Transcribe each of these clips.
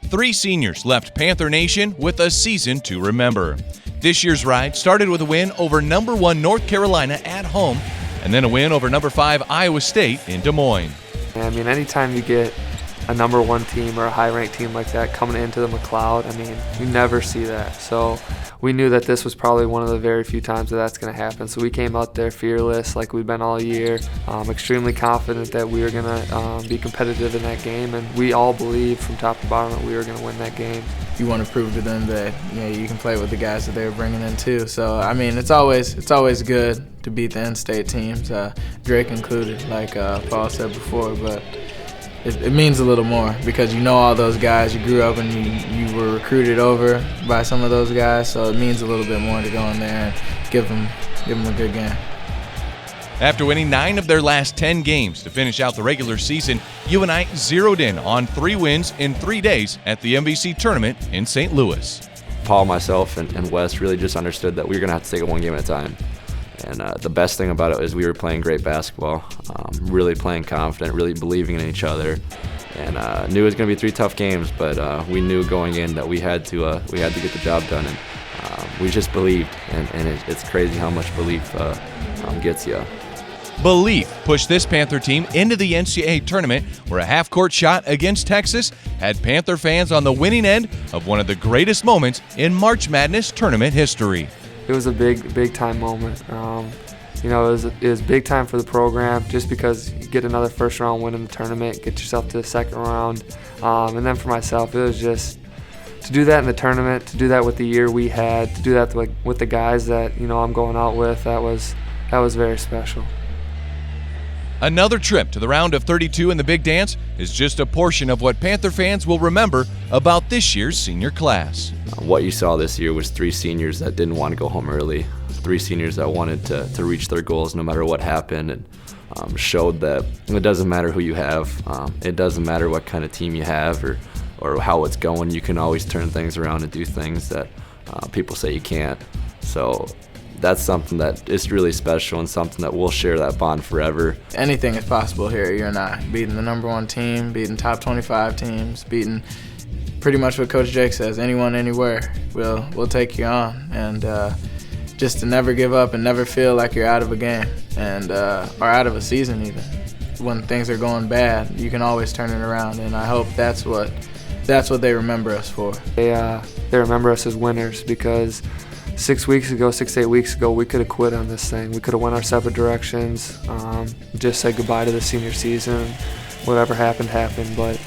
Three seniors left Panther Nation with a season to remember. This year's ride started with a win over number 1 North Carolina at home, and then a win over number 5 Iowa State in Des Moines. I mean, anytime you get a number 1 team or a high-ranked team like that coming into the McLeod, I mean, you never see that. So we knew that this was probably one of the very few times that that's going to happen. So we came out there fearless like we've been all year, extremely confident that we were going to be competitive in that game, and we all believed from top to bottom that we were going to win that game. You want to prove to them that you can play with the guys that they were bringing in too. So I mean, it's always good to beat the in-state teams, Drake included, like Paul said before. But it means a little more because you know all those guys. You grew up and you were recruited over by some of those guys, so it means a little bit more to go in there and give them a good game. After winning 9 of their last 10 games to finish out the regular season, UNI zeroed in on 3 wins in 3 days at the MVC tournament in St. Louis. Paul, myself, and Wes really just understood that we were going to have to take it one game at a time. And the best thing about it is we were playing great basketball, really playing confident, really believing in each other, and knew it was going to be 3 tough games. But we knew going in that we had to get the job done, and we just believed. And it's crazy how much belief gets you. Belief pushed this Panther team into the NCAA tournament, where a half-court shot against Texas had Panther fans on the winning end of one of the greatest moments in March Madness tournament history. It was a big time moment. It was big time for the program just because you get another first round win in the tournament, get yourself to the second round. And then for myself, it was just to do that in the tournament, to do that with the year we had, to do that with the guys that I'm going out with. That was very special. Another trip to the round of 32 in the Big Dance is just a portion of what Panther fans will remember about this year's senior class. What you saw this year was 3 seniors that didn't want to go home early, 3 seniors that wanted to reach their goals no matter what happened, and showed that it doesn't matter who you have, it doesn't matter what kind of team you have or how it's going, you can always turn things around and do things that people say you can't. So that's something that is really special and something that we'll share that bond forever. Anything is possible here at UNI. Beating the number 1 team, beating top 25 teams, beating pretty much what Coach Jake says, anyone, anywhere, we'll take you on. And just to never give up and never feel like you're out of a game and or out of a season even. When things are going bad, you can always turn it around, and I hope that's what they remember us for. They remember us as winners because 6 to 8 weeks ago, we could have quit on this thing. We could have went our separate directions, just said goodbye to the senior season. Whatever happened, happened, but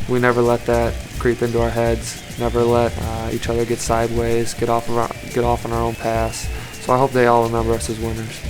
we never let that creep into our heads, never let each other get sideways, get off on our own paths. So I hope they all remember us as winners.